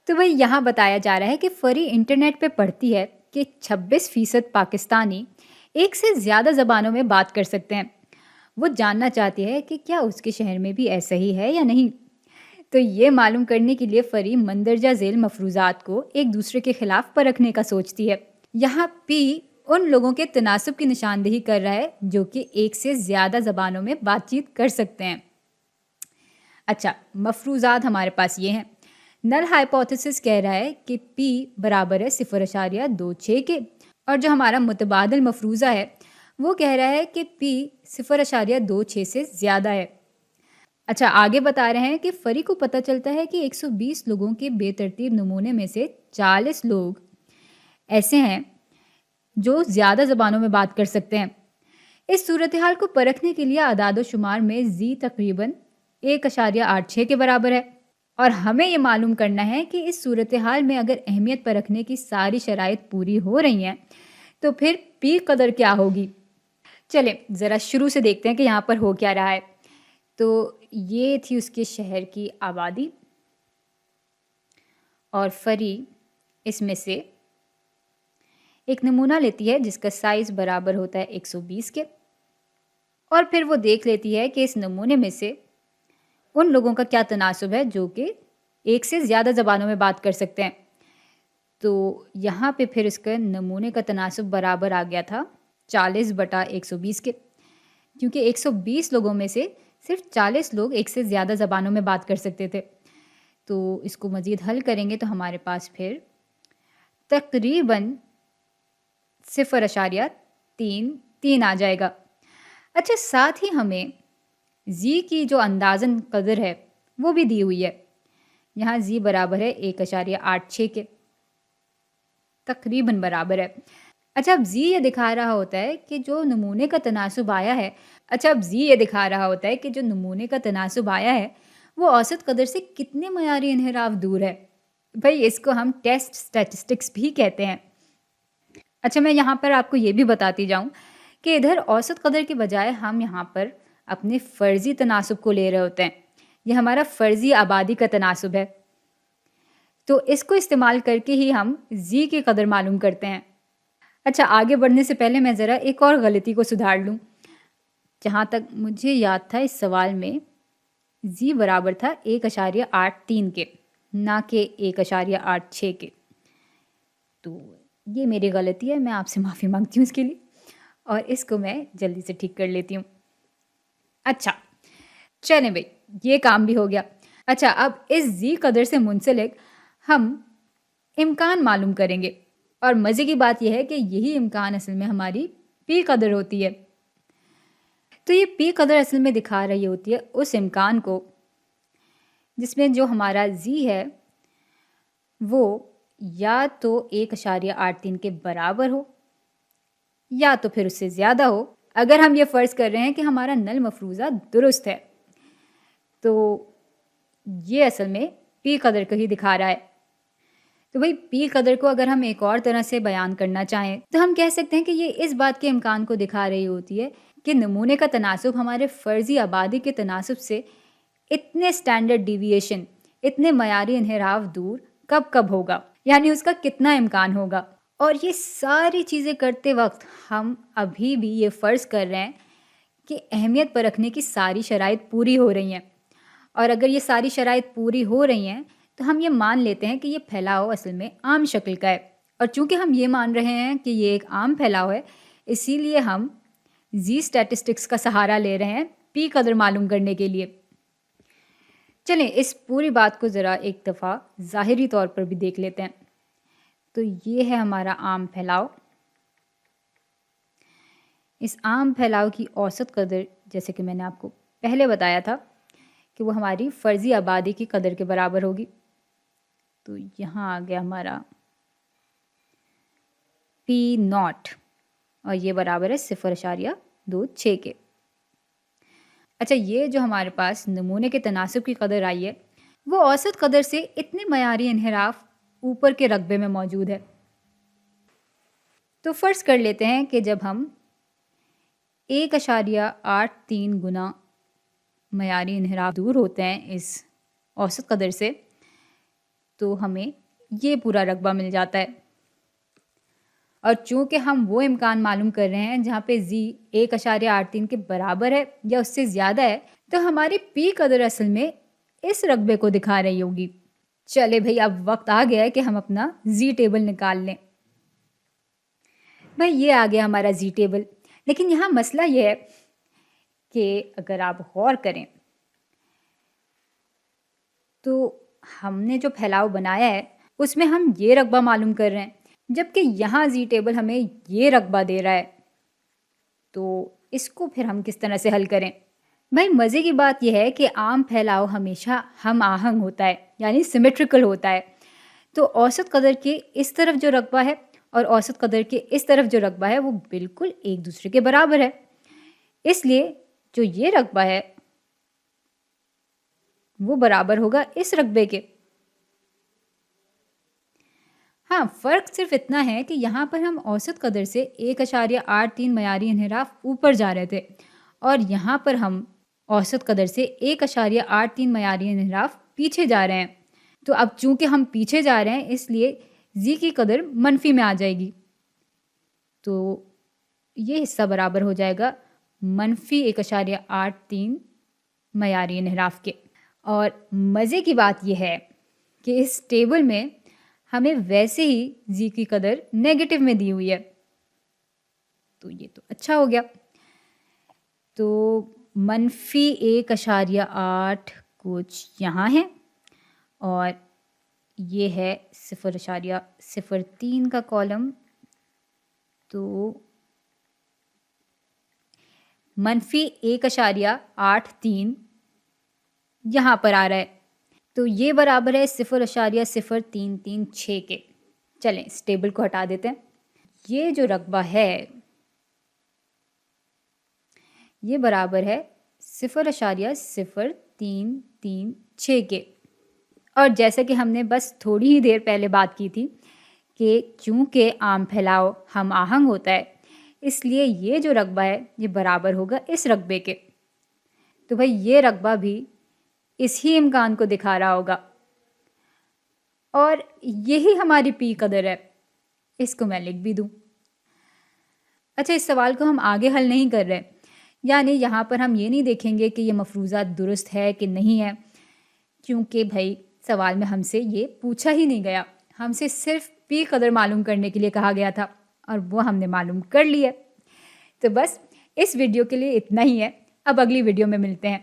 تو بھائی یہاں بتایا جا رہا ہے کہ فری انٹرنیٹ پہ پڑھتی ہے کہ 26% پاکستانی ایک سے زیادہ زبانوں میں بات کر سکتے ہیں۔ وہ جاننا چاہتی ہے کہ کیا اس کے شہر میں بھی ایسا ہی ہے یا نہیں۔ تو یہ معلوم کرنے کے لیے فری مندرجہ ذیل مفروضات کو ایک دوسرے کے خلاف پرکھنے کا سوچتی ہے۔ یہاں پی ان لوگوں کے تناسب کی نشاندہی کر رہا ہے جو کہ ایک سے زیادہ زبانوں میں بات چیت کر سکتے ہیں۔ اچھا، مفروضات ہمارے پاس یہ ہیں۔ نل ہائپوتھیسس کہہ رہا ہے کہ پی برابر ہے 0.26 کے، اور جو ہمارا متبادل مفروضہ ہے وہ کہہ رہا ہے کہ پی 0.26 سے زیادہ ہے۔ اچھا، آگے بتا رہے ہیں کہ فری کو پتہ چلتا ہے کہ 120 لوگوں کے بے ترتیب نمونے میں سے 40 لوگ ایسے ہیں جو زیادہ زبانوں میں بات کر سکتے ہیں۔ اس صورتحال کو پرکھنے کے لیے اعداد و شمار میں زی تقریباً 1.86 کے برابر ہے، اور ہمیں یہ معلوم کرنا ہے کہ اس صورتحال میں اگر اہمیت پرکھنے کی ساری شرائط پوری ہو رہی ہیں تو پھر پی قدر کیا ہوگی۔ چلیں ذرا شروع سے دیکھتے ہیں کہ یہاں پر ہو کیا رہا ہے۔ تو یہ تھی اس کے شہر کی آبادی، اور فری اس میں سے ایک نمونہ لیتی ہے جس کا سائز برابر ہوتا ہے 120 کے، اور پھر وہ دیکھ لیتی ہے کہ اس نمونے میں سے ان لوگوں کا کیا تناسب ہے جو کہ ایک سے زیادہ زبانوں میں بات کر سکتے ہیں۔ تو یہاں پہ پھر اس کا نمونے کا تناسب برابر آ گیا تھا 40/120 کے، کیونکہ 120 لوگوں میں سے صرف 40 لوگ ایک سے زیادہ زبانوں میں بات کر سکتے تھے۔ تو اس کو مزید حل کریں گے تو ہمارے پاس پھر تقریباً 0.33 آ جائے گا۔ اچھا، ساتھ ہی ہمیں زی کی جو اندازن قدر ہے وہ بھی دی ہوئی ہے۔ یہاں زی برابر ہے 1.86 کے، تقریباً برابر ہے۔ اچھا، اب زی یہ دکھا رہا ہوتا ہے کہ جو نمونے کا تناسب آیا ہے وہ اوسط قدر سے کتنے معیاری انحراف دور ہے۔ بھائی اس کو ہم ٹیسٹ سٹیٹسٹکس بھی کہتے ہیں۔ اچھا، میں یہاں پر آپ کو یہ بھی بتاتی جاؤں کہ ادھر اوسط قدر کے بجائے ہم یہاں پر اپنے فرضی تناسب کو لے رہے ہوتے ہیں۔ یہ ہمارا فرضی آبادی کا تناسب ہے، تو اس کو استعمال کر کے ہی ہم زی کی قدر معلوم کرتے ہیں۔ اچھا، آگے بڑھنے سے پہلے میں ذرا ایک اور غلطی کو سدھار لوں۔ جہاں تک مجھے یاد تھا اس سوال میں زی برابر تھا 1.83 کے، نہ کہ 1.86 کے۔ تو یہ میری غلطی ہے، میں آپ سے معافی مانگتی ہوں اس کے لیے، اور اس کو میں جلدی سے ٹھیک کر لیتی ہوں۔ اچھا چلیں بھائی، یہ کام بھی ہو گیا۔ اچھا، اب اس زی قدر سے منسلک ہم امکان معلوم کریں گے، اور مزے کی بات یہ ہے کہ یہی امکان اصل میں ہماری پی قدر ہوتی ہے۔ تو یہ پی قدر اصل میں دکھا رہی ہوتی ہے اس امکان کو جس میں جو ہمارا زی ہے وہ یا تو 1.83 کے برابر ہو یا تو پھر اس سے زیادہ ہو، اگر ہم یہ فرض کر رہے ہیں کہ ہمارا نل مفروضہ درست ہے۔ تو یہ اصل میں پی قدر کو ہی دکھا رہا ہے۔ تو بھئی پی قدر کو اگر ہم ایک اور طرح سے بیان کرنا چاہیں تو ہم کہہ سکتے ہیں کہ یہ اس بات کے امکان کو دکھا رہی ہوتی ہے کہ نمونے کا تناسب ہمارے فرضی آبادی کے تناسب سے اتنے اسٹینڈرڈ ڈیویشن، اتنے معیاری انحراف دور کب کب ہوگا، یعنی اس کا کتنا امکان ہوگا۔ اور یہ ساری چیزیں کرتے وقت ہم ابھی بھی یہ فرض کر رہے ہیں کہ اہمیت پرکھنے کی ساری شرائط پوری ہو رہی ہیں، اور اگر یہ ساری شرائط پوری ہو رہی ہیں تو ہم یہ مان لیتے ہیں کہ یہ پھیلاؤ اصل میں عام شکل کا ہے۔ اور چونکہ ہم یہ مان رہے ہیں کہ یہ ایک عام پھیلاؤ ہے، اسی لیے ہم زی اسٹیٹسٹکس کا سہارا لے رہے ہیں پی قدر معلوم کرنے کے لیے۔ چلیں اس پوری بات کو ذرا ایک دفعہ ظاہری طور پر بھی دیکھ لیتے ہیں۔ تو یہ ہے ہمارا عام پھیلاؤ۔ اس عام پھیلاؤ کی اوسط قدر، جیسے کہ میں نے آپ کو پہلے بتایا تھا کہ وہ ہماری فرضی آبادی کی قدر کے برابر ہوگی۔ تو یہاں آ گیا ہمارا P0، اور یہ برابر ہے 0.26 کے۔ اچھا، یہ جو ہمارے پاس نمونے کے تناسب کی قدر آئی ہے وہ اوسط قدر سے اتنے معیاری انحراف اوپر کے رقبے میں موجود ہے۔ تو فرض کر لیتے ہیں کہ جب ہم 1.83 گنا معیاری انحراف دور ہوتے ہیں اس اوسط قدر سے، تو ہمیں یہ پورا رقبہ مل جاتا ہے۔ اور چونکہ ہم وہ امکان معلوم کر رہے ہیں جہاں پہ زی 1.83 کے برابر ہے یا اس سے زیادہ ہے، تو ہماری پی قدر اصل میں اس رقبے کو دکھا رہی ہوگی۔ چلے بھئی، اب وقت آ گیا ہے کہ ہم اپنا زی ٹیبل نکال لیں۔ بھئی یہ آ گیا ہمارا زی ٹیبل، لیکن یہاں مسئلہ یہ ہے کہ اگر آپ غور کریں تو ہم نے جو پھیلاؤ بنایا ہے اس میں ہم یہ رقبہ معلوم کر رہے ہیں، جبکہ یہاں زی ٹیبل ہمیں یہ رقبہ دے رہا ہے۔ تو اس کو پھر ہم کس طرح سے حل کریں؟ بھائی مزے کی بات یہ ہے کہ عام پھیلاؤ ہمیشہ ہم آہنگ ہوتا ہے، یعنی سیمیٹریکل ہوتا ہے۔ تو اوسط قدر کے اس طرف جو رقبہ ہے اور اوسط قدر کے اس طرف جو رقبہ ہے وہ بالکل ایک دوسرے کے برابر ہے۔ اس لیے جو یہ رقبہ ہے وہ برابر ہوگا اس رقبے کے۔ ہاں، فرق صرف اتنا ہے کہ یہاں پر ہم اوسط قدر سے 1.83 معیاری انحراف اوپر جا رہے تھے، اور یہاں پر ہم اوسط قدر سے 1.83 معیاری انحراف پیچھے جا رہے ہیں۔ تو اب چونکہ ہم پیچھے جا رہے ہیں اس لیے زی کی قدر منفی میں آ جائے گی، تو یہ حصہ برابر ہو جائے گا منفی 1.83 معیاری انحراف کے۔ اور مزے کی بات یہ ہے کہ اس ٹیبل میں ہمیں ویسے ہی زی کی قدر نیگیٹو میں دی ہوئی ہے، تو یہ تو اچھا ہو گیا۔ تو منفی 1.8 کچھ یہاں ہے، اور یہ ہے 0.03 کا کالم، تو منفی 1.83 یہاں پر آ رہا ہے، تو یہ برابر ہے 0.0336 کے۔ چلیں اس ٹیبل کو ہٹا دیتے ہیں۔ یہ جو رقبہ ہے یہ برابر ہے 0.0336 کے، اور جیسا کہ ہم نے بس تھوڑی ہی دیر پہلے بات کی تھی کہ چونکہ عام پھیلاؤ ہم آہنگ ہوتا ہے، اس لیے یہ جو رقبہ ہے یہ برابر ہوگا اس رقبے کے۔ تو بھائی یہ رقبہ بھی اس ہی امکان کو دکھا رہا ہوگا، اور یہی ہماری پی قدر ہے۔ اس کو میں لکھ بھی دوں۔ اچھا، اس سوال کو ہم آگے حل نہیں کر رہے، یعنی یہاں پر ہم یہ نہیں دیکھیں گے کہ یہ مفروضہ درست ہے کہ نہیں ہے، کیونکہ بھائی سوال میں ہم سے یہ پوچھا ہی نہیں گیا، ہم سے صرف پی قدر معلوم کرنے کے لیے کہا گیا تھا، اور وہ ہم نے معلوم کر لی ہے۔ تو بس اس ویڈیو کے لیے اتنا ہی ہے، اب اگلی ویڈیو میں ملتے ہیں۔